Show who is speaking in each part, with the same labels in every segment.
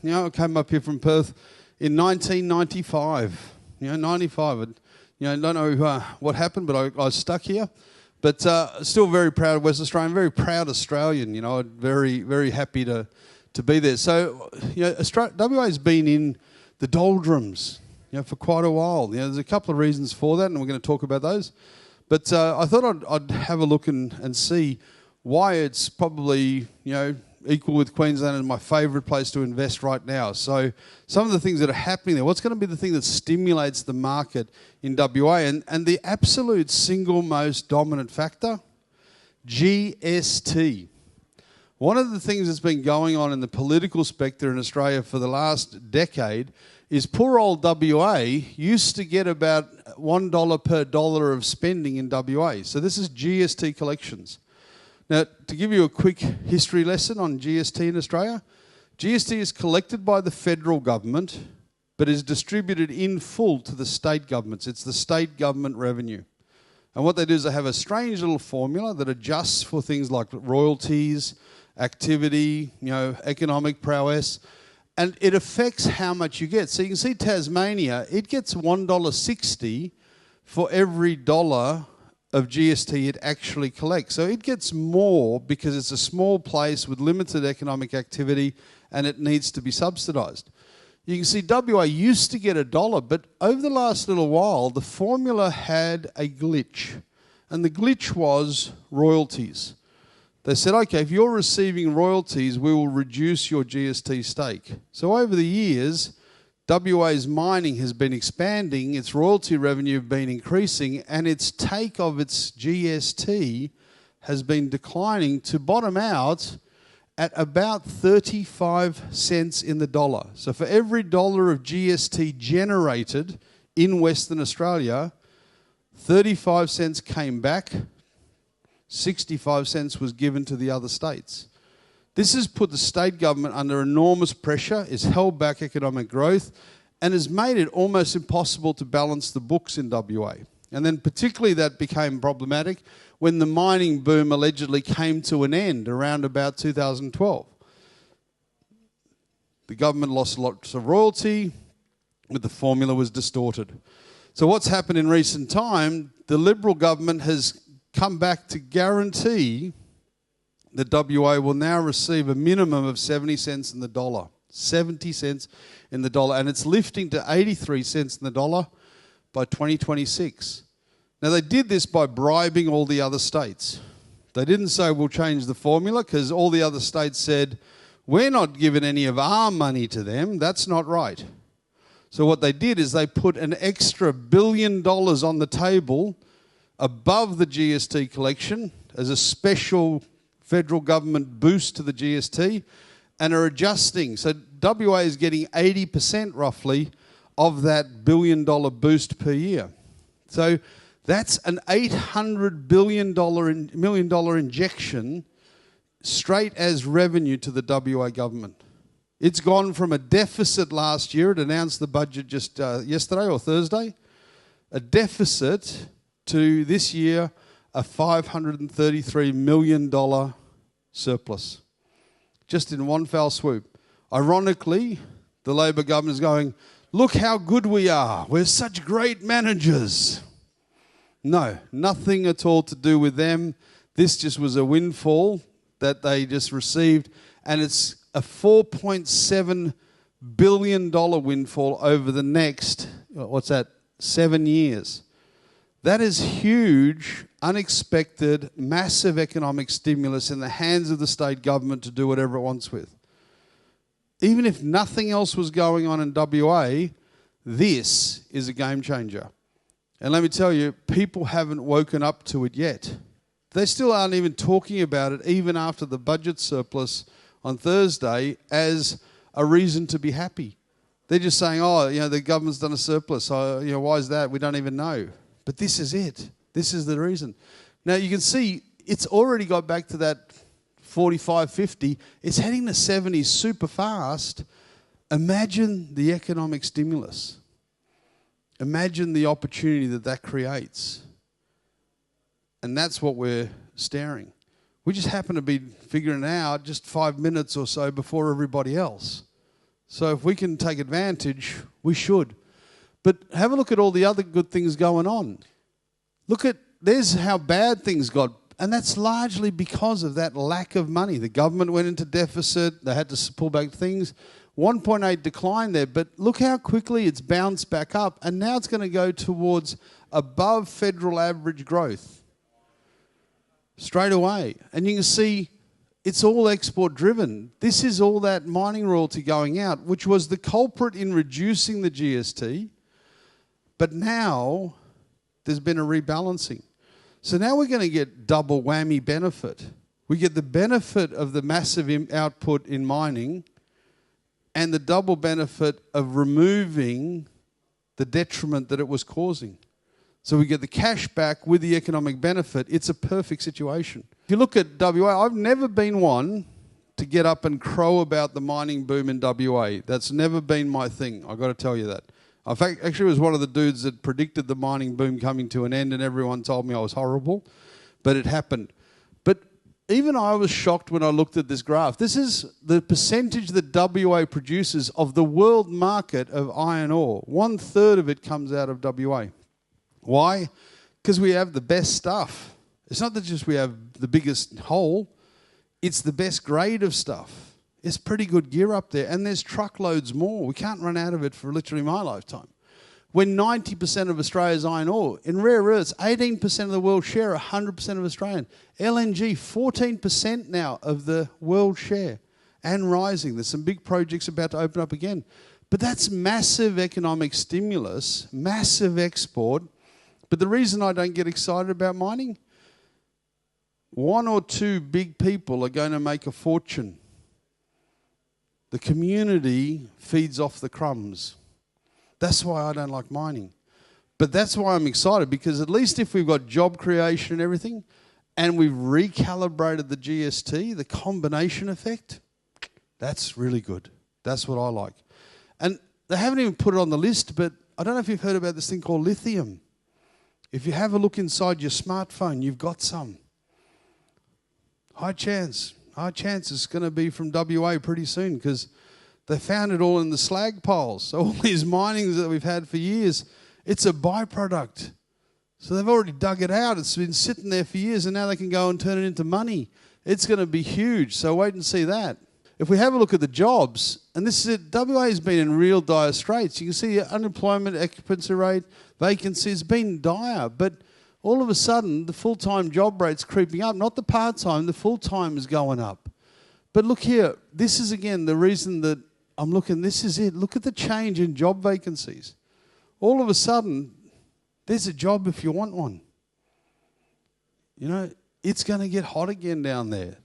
Speaker 1: I came up here from Perth in 1995. 95. And, don't know what happened, but I was stuck here. But still very proud of West Australian, very proud Australian. Very, very happy to be there. So, WA has been in the doldrums, for quite a while. There's a couple of reasons for that, and we're going to talk about those. But I thought I'd have a look and see why it's probably, equal with Queensland and my favourite place to invest right now. So some of the things that are happening there, what's going to be the thing that stimulates the market in WA? And the absolute single most dominant factor, GST. One of the things that's been going on in the political spectre in Australia for the last decade is poor old WA used to get about $1 per dollar of spending in WA. So this is GST collections. Now, to give you a quick history lesson on GST in Australia, GST is collected by the federal government, but is distributed in full to the state governments. It's the state government revenue. And what they do is they have a strange little formula that adjusts for things like royalties, activity, economic prowess, and it affects how much you get. So you can see Tasmania, it gets $1.60 for every dollar of GST it actually collects. So it gets more because it's a small place with limited economic activity and it needs to be subsidised. You can see WA used to get $1, but over the last little while, the formula had a glitch. And the glitch was royalties. They said, okay, if you're receiving royalties, we will reduce your GST stake. So over the years, WA's mining has been expanding, its royalty revenue has been increasing, and its take of its GST has been declining to bottom out at about 35 cents in the dollar. So for every dollar of GST generated in Western Australia, 35 cents came back, 65 cents was given to the other states. This has put the state government under enormous pressure, has held back economic growth, and has made it almost impossible to balance the books in WA. And then particularly that became problematic when the mining boom allegedly came to an end around about 2012. The government lost lots of royalty, but the formula was distorted. So what's happened in recent time, the Liberal government has come back to guarantee that WA will now receive a minimum of 70 cents in the dollar. 70 cents in the dollar. And it's lifting to 83 cents in the dollar by 2026. Now, they did this by bribing all the other states. They didn't say we'll change the formula because all the other states said, we're not giving any of our money to them. That's not right. So what they did is they put an extra $1 billion on the table above the GST collection as a special federal government boost to the GST and are adjusting. So WA is getting 80% roughly of that $1 billion boost per year. So that's an $800 million injection straight as revenue to the WA government. It's gone from a deficit last year, it announced the budget just yesterday or Thursday, a deficit to this year a $533 million surplus, just in one foul swoop. Ironically, the Labor government is going, look how good we are. We're such great managers. No, nothing at all to do with them. This just was a windfall that they just received, and it's a $4.7 billion windfall over the next, 7 years. That is huge, unexpected, massive economic stimulus in the hands of the state government to do whatever it wants with. Even if nothing else was going on in WA, this is a game changer. And let me tell you, people haven't woken up to it yet. They still aren't even talking about it, even after the budget surplus on Thursday, as a reason to be happy. They're just saying, the government's done a surplus. So, why is that? We don't even know. But this is it. This is the reason. Now, you can see it's already got back to that 45, 50. It's heading to 70 super fast. Imagine the economic stimulus. Imagine the opportunity that creates. And that's what we're staring. We just happen to be figuring it out just 5 minutes or so before everybody else. So if we can take advantage, we should. But have a look at all the other good things going on. There's how bad things got. And that's largely because of that lack of money. The government went into deficit. They had to pull back things. 1.8 decline there. But look how quickly it's bounced back up. And now it's going to go towards above federal average growth straight away. And you can see it's all export driven. This is all that mining royalty going out, which was the culprit in reducing the GST. But now there's been a rebalancing. So now we're going to get double whammy benefit. We get the benefit of the massive output in mining and the double benefit of removing the detriment that it was causing. So we get the cash back with the economic benefit. It's a perfect situation. If you look at WA, I've never been one to get up and crow about the mining boom in WA. That's never been my thing. I've got to tell you that. In fact, actually, it was one of the dudes that predicted the mining boom coming to an end, and everyone told me I was horrible, but it happened. But even I was shocked when I looked at this graph. This is the percentage that WA produces of the world market of iron ore. 1/3 of it comes out of WA. Why? Because we have the best stuff. It's not that just we have the biggest hole, it's the best grade of stuff. It's pretty good gear up there, and there's truckloads more. We can't run out of it for literally my lifetime. When 90% of Australia's iron ore, in rare earths, 18% of the world share, 100% of Australian. LNG, 14% now of the world share, and rising. There's some big projects about to open up again. But that's massive economic stimulus, massive export. But the reason I don't get excited about mining, one or two big people are going to make a fortune. The community feeds off the crumbs. That's why I don't like mining. But that's why I'm excited, because at least if we've got job creation and everything, and we've recalibrated the GST, the combination effect, that's really good. That's what I like. And they haven't even put it on the list, but I don't know if you've heard about this thing called lithium. If you have a look inside your smartphone, you've got some. High chance it's going to be from WA pretty soon, because they found it all in the slag piles. So all these minings that we've had for years, it's a byproduct. So they've already dug it out. It's been sitting there for years, and now they can go and turn it into money. It's going to be huge, so wait and see that. If we have a look at the jobs, and this is it, WA has been in real dire straits. You can see unemployment, occupancy rate, vacancy has been dire, but all of a sudden, the full-time job rate's creeping up. Not the part-time, the full-time is going up. But look here, this is again the reason that I'm looking, this is it. Look at the change in job vacancies. All of a sudden, there's a job if you want one. You know, it's going to get hot again down there.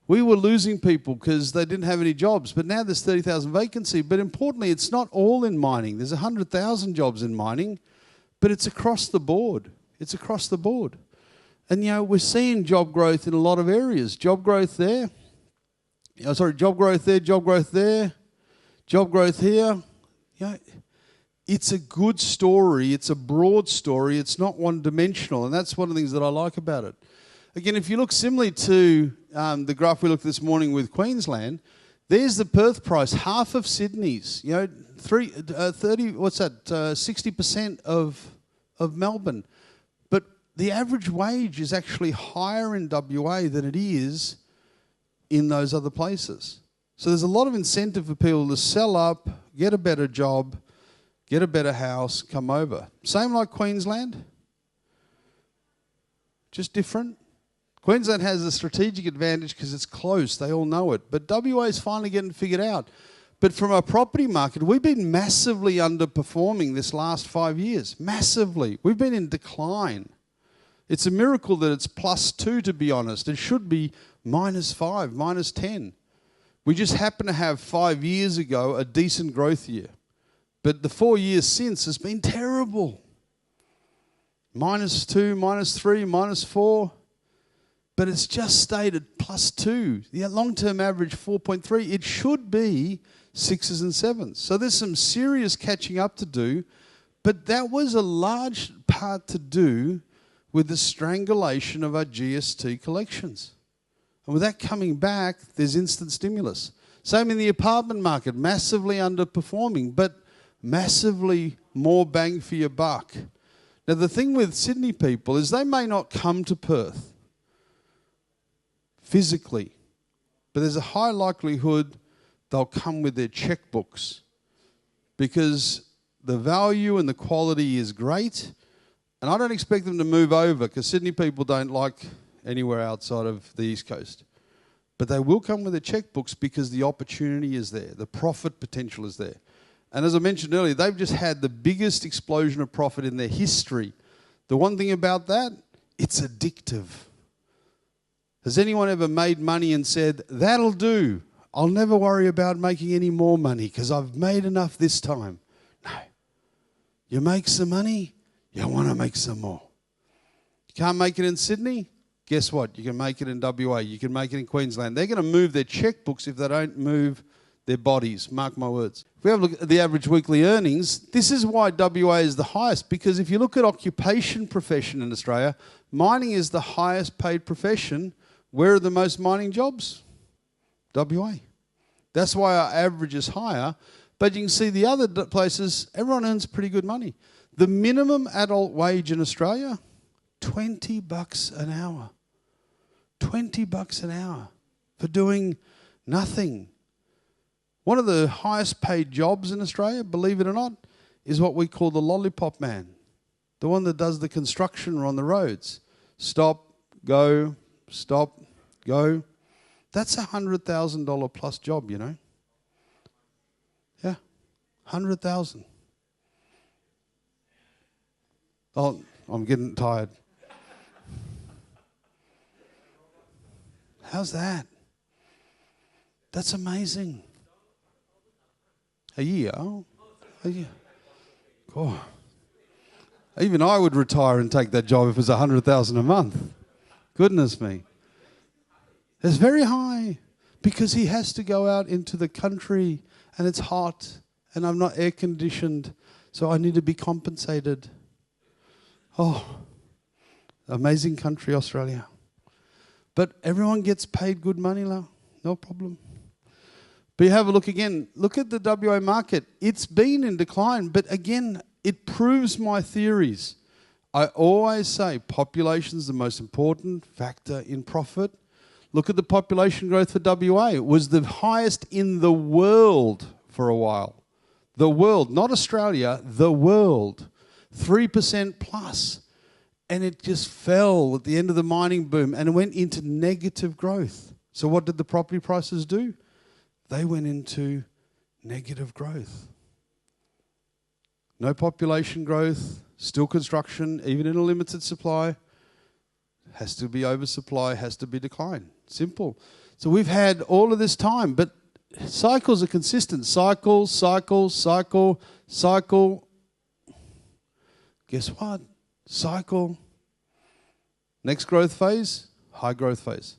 Speaker 1: We were losing people because they didn't have any jobs, but now there's 30,000 vacancy. But importantly, it's not all in mining. There's 100,000 jobs in mining, but it's across the board. It's across the board. And, you know, we're seeing job growth in a lot of areas. Job growth there. Job growth there, job growth there, job growth here. You know, it's a good story. It's a broad story. It's not one-dimensional, and that's one of the things that I like about it. Again, if you look similarly to the graph we looked this morning with Queensland, there's the Perth price, half of Sydney's. You know, 60% of Melbourne. But the average wage is actually higher in WA than it is in those other places. So there's a lot of incentive for people to sell up, get a better job, get a better house, come over. Same like Queensland, just different. Queensland has a strategic advantage because it's close. They all know it. But WA is finally getting figured out. But from our property market, we've been massively underperforming this last 5 years. Massively. We've been in decline. It's a miracle that it's +2, to be honest. It should be -5, -10. We just happen to have 5 years ago a decent growth year. But the 4 years since has been terrible. -2, -3, -4. But it's just stayed at +2. The long-term average, 4.3. It should be 6s and 7s. So there's some serious catching up to do. But that was a large part to do with the strangulation of our GST collections. And with that coming back, there's instant stimulus. Same in the apartment market, massively underperforming, but massively more bang for your buck. Now, the thing with Sydney people is they may not come to Perth physically, but there's a high likelihood they'll come with their checkbooks because the value and the quality is great. And I don't expect them to move over because Sydney people don't like anywhere outside of the East Coast. But they will come with their checkbooks because the opportunity is there. The profit potential is there. And as I mentioned earlier, they've just had the biggest explosion of profit in their history. The one thing about that, it's addictive. Has anyone ever made money and said, that'll do, I'll never worry about making any more money because I've made enough this time? No. You make some money, you want to make some more. You can't make it in Sydney? Guess what? You can make it in WA. You can make it in Queensland. They're going to move their checkbooks if they don't move their bodies. Mark my words. If we have a look at the average weekly earnings, this is why WA is the highest, because if you look at occupation profession in Australia, mining is the highest paid profession. Where are the most mining jobs? WA. That's why our average is higher. But you can see the other places, everyone earns pretty good money. The minimum adult wage in Australia, $20 an hour. $20 an hour for doing nothing. One of the highest paid jobs in Australia, believe it or not, is what we call the lollipop man. The one that does the construction on the roads. Stop, go, stop, go. That's $100,000 plus job, you know. Yeah, 100,000. Oh, I'm getting tired. How's that? That's amazing. A year? Oh, a year. God. Even I would retire and take that job if it was $100,000 a month. Goodness me. It's very high because he has to go out into the country and it's hot and I'm not air conditioned, so I need to be compensated. Oh, amazing country, Australia. But everyone gets paid good money, no problem. But you have a look again. Look at the WA market. It's been in decline, but again, it proves my theories. I always say population's the most important factor in profit. Look at the population growth for WA. It was the highest in the world for a while. The world, not Australia, the world. 3% plus. And it just fell at the end of the mining boom and it went into negative growth. So what did the property prices do? They went into negative growth. No population growth, still construction, even in a limited supply, has to be oversupply, has to be decline. Simple. So we've had all of this time, but cycles are consistent. Cycle, cycle, cycle, cycle. Guess what? Cycle. Next growth phase, high growth phase.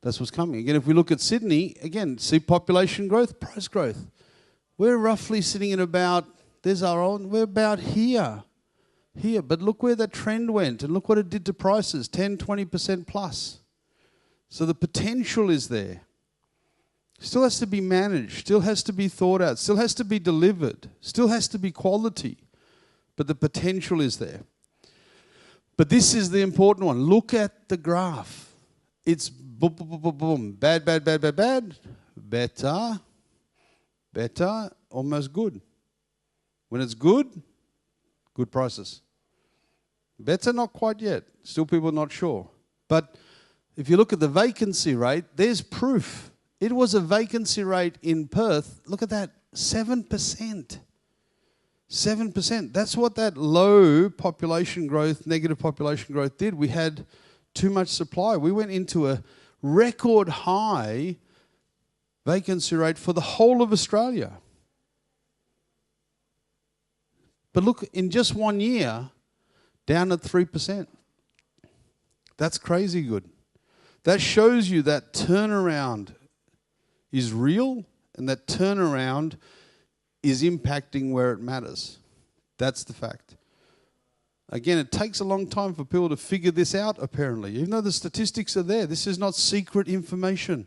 Speaker 1: That's what's coming. Again, if we look at Sydney, again, see population growth, price growth. We're roughly sitting at about, there's our own, we're about here. Here, but look where that trend went and look what it did to prices, 10, 20% plus. So the potential is there. Still has to be managed, still has to be thought out, still has to be delivered, still has to be quality, but the potential is there. But this is the important one. Look at the graph. It's boom, boom, boom, boom, boom. Bad, bad, bad, bad, bad. Better, better, almost good. When it's good, good prices. Better, not quite yet. Still people not sure. But if you look at the vacancy rate, there's proof. It was a vacancy rate in Perth. Look at that, 7%. 7%. That's what that low population growth, negative population growth did. We had too much supply. We went into a record high vacancy rate for the whole of Australia. But look, in just 1 year, down at 3%. That's crazy good. That shows you that turnaround is real and that turnaround is impacting where it matters. That's the fact. Again, it takes a long time for people to figure this out, apparently. Even though the statistics are there, this is not secret information.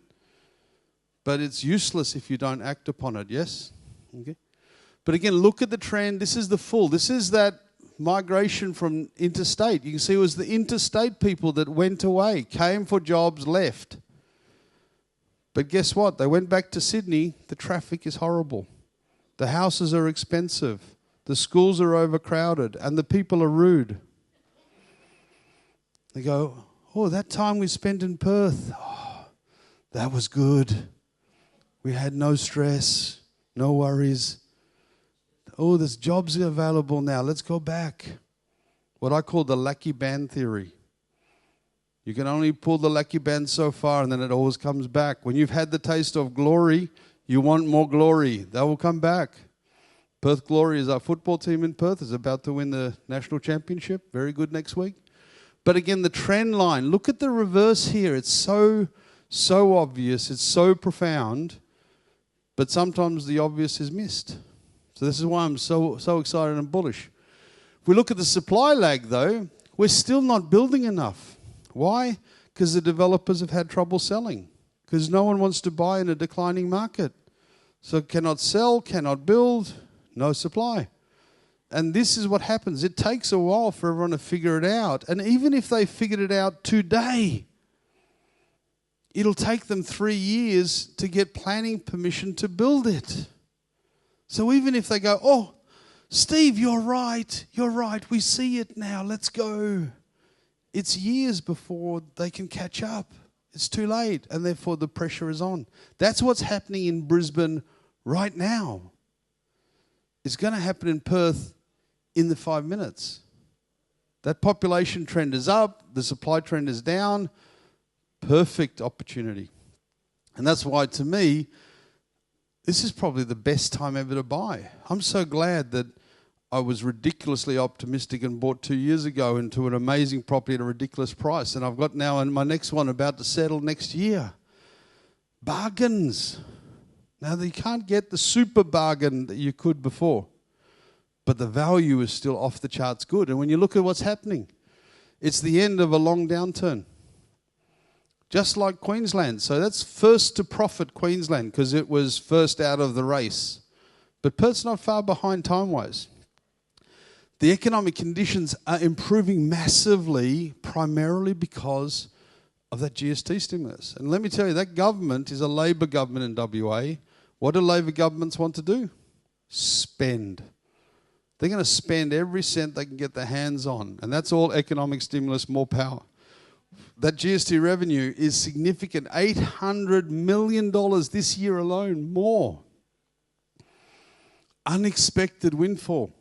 Speaker 1: but it's useless if you don't act upon it, yes? Okay. But again, look at the trend. This is the full. This is that migration from interstate. You can see it was the interstate people that went away, came for jobs, left. But guess what? They went back to Sydney. The traffic is horrible. The houses are expensive. The schools are overcrowded. And the people are rude. They go, oh, that time we spent in Perth, oh, that was good. We had no stress, no worries. Oh, there's jobs available now. Let's go back. What I call the lucky band theory. You can only pull the lucky band so far and then it always comes back. When you've had the taste of glory, you want more glory. That will come back. Perth Glory is our football team in Perth. Is about to win the national championship. Very good next week. But again, the trend line. Look at the reverse here. It's so obvious. It's so profound. But sometimes the obvious is missed. So this is why I'm so excited and bullish. If we look at the supply lag, though, we're still not building enough. Why? Because the developers have had trouble selling. Because no one wants to buy in a declining market. So cannot sell, cannot build, no supply. And this is what happens. It takes a while for everyone to figure it out. And even if they figured it out today, it'll take them 3 years to get planning permission to build it. So even if they go, oh, Steve, you're right, we see it now, let's go. It's years before they can catch up. It's too late, and therefore the pressure is on. That's what's happening in Brisbane right now. It's going to happen in Perth in the 5 minutes. That population trend is up, the supply trend is down. Perfect opportunity. And that's why, to me, this is probably the best time ever to buy. I'm so glad that I was ridiculously optimistic and bought 2 years ago into an amazing property at a ridiculous price. And I've got now my next one about to settle next year. Bargains. Now, you can't get the super bargain that you could before. But the value is still off the charts good. And when you look at what's happening, it's the end of a long downturn. Just like Queensland. So that's first to profit Queensland because it was first out of the race. But Perth's not far behind time-wise. The economic conditions are improving massively, primarily because of that GST stimulus. And let me tell you, that government is a Labor government in WA. What do Labor governments want to do? Spend. They're going to spend every cent they can get their hands on. And that's all economic stimulus, more power. That GST revenue is significant. $800 million this year alone, more. Unexpected windfall.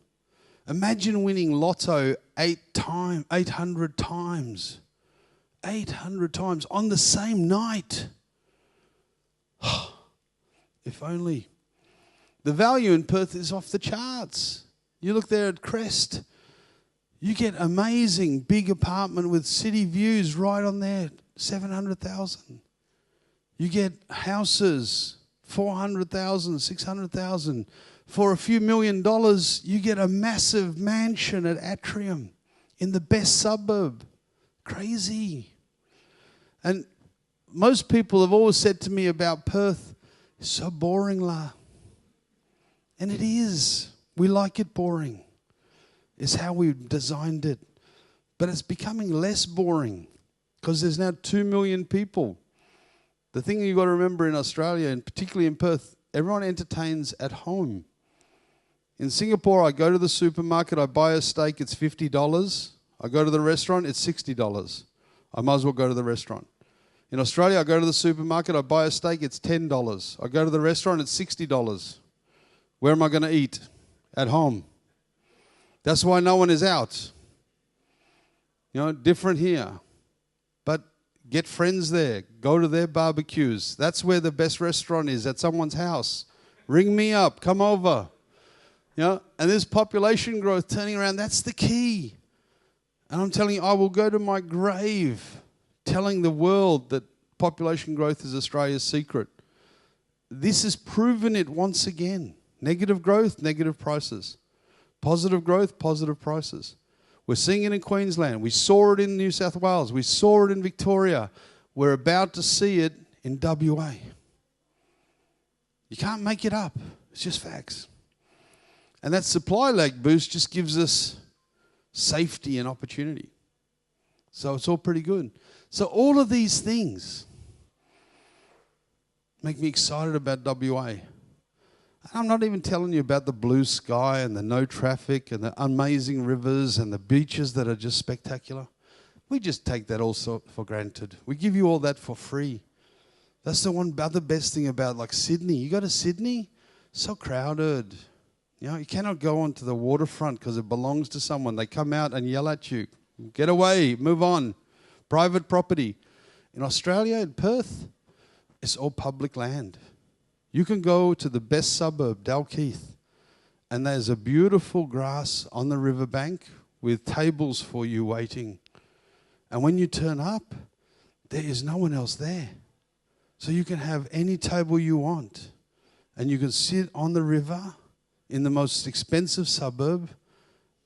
Speaker 1: Imagine winning lotto 800 times. 800 times on the same night. If only. The value in Perth is off the charts. You look there at Crest. You get amazing big apartment with city views right on there, 700,000. You get houses, 400,000, 600,000. For a few $1 million, you get a massive mansion at Atrium in the best suburb. Crazy. And most people have always said to me about Perth, it's so boring, La. And it is. We like it boring. It's how we've designed it. But it's becoming less boring because there's now 2 million people. The thing you've got to remember in Australia, and particularly in Perth, everyone entertains at home. In Singapore, I go to the supermarket, I buy a steak, it's $50. I go to the restaurant, it's $60. I might as well go to the restaurant. In Australia, I go to the supermarket, I buy a steak, it's $10. I go to the restaurant, it's $60. Where am I going to eat? At home. That's why no one is out. You know, different here. But get friends there. Go to their barbecues. That's where the best restaurant is, at someone's house. Ring me up. Come over. You know, and this population growth turning around, that's the key. And I'm telling you, I will go to my grave telling the world that population growth is Australia's secret. This has proven it once again. Negative growth, negative prices. Positive growth, positive prices. We're seeing it in Queensland. We saw it in New South Wales. We saw it in Victoria. We're about to see it in WA. You can't make it up. It's just facts. And that supply lag boost just gives us safety and opportunity. So it's all pretty good. So all of these things make me excited about WA. And I'm not even telling you about the blue sky and the no traffic and the amazing rivers and the beaches that are just spectacular. We just take that also for granted. We give you all that for free. That's the one other best thing about like Sydney. You go to Sydney, so crowded. You know, you cannot go onto the waterfront because it belongs to someone. They come out and yell at you. Get away, move on. Private property. In Australia, in Perth, it's all public land. You can go to the best suburb, Dalkeith, and there's a beautiful grass on the riverbank with tables for you waiting. And when you turn up, there is no one else there. So you can have any table you want. And you can sit on the river in the most expensive suburb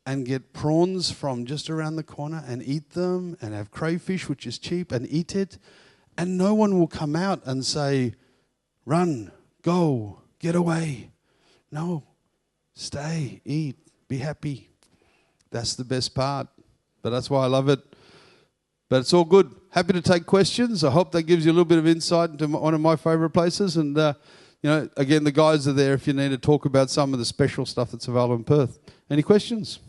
Speaker 1: and get prawns from just around the corner and eat them and have crayfish, which is cheap, and eat it. And no one will come out and say, run, go, get away. No, stay, eat, be happy. That's the best part. But that's why I love it. But it's all good. Happy to take questions. I hope that gives you a little bit of insight into one of my favourite places. And, you know, again, the guys are there if you need to talk about some of the special stuff that's available in Perth. Any questions?